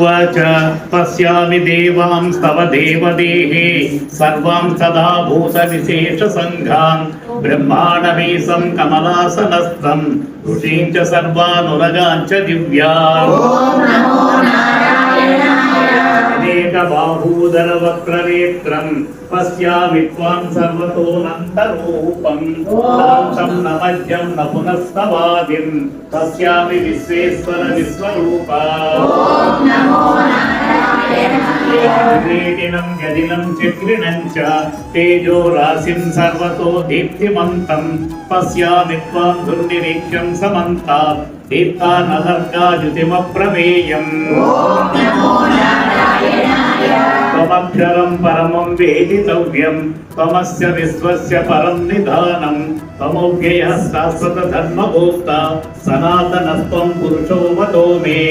उवाच पश्यामि देवांस्तव देवदेहे सर्वां सदा भूतविशेषसङ्घान् ब्रह्माण्डमीशं कमलासनस्थं ऋषीं च सर्वानुरगान् च दिव्यान् अनेकबाहूदरवक्त्रनेत्रं पश्यामि त्वां सर्वतोऽनन्तरूपं नान्तं न मध्यं न पुनस्तवादिं पश्यामि विश्वेश्वर विश्वरूपा क्रीडिनं गदिनं चक्रिणं च तेजो राशिं सर्वतो दीप्तिमन्तं पश्यामि त्वां दुर्निरीक्ष्यं समन्तात् दीप्तानलर्काद्युतिमप्रमेयम् त्वमक्षरं परमं वेदितव्यं त्वमस्य विश्वस्य परं निधानं त्वमव्ययः शाश्वतधर्मभोक्ता सनातनस्त्वं पुरुषो वदो मे।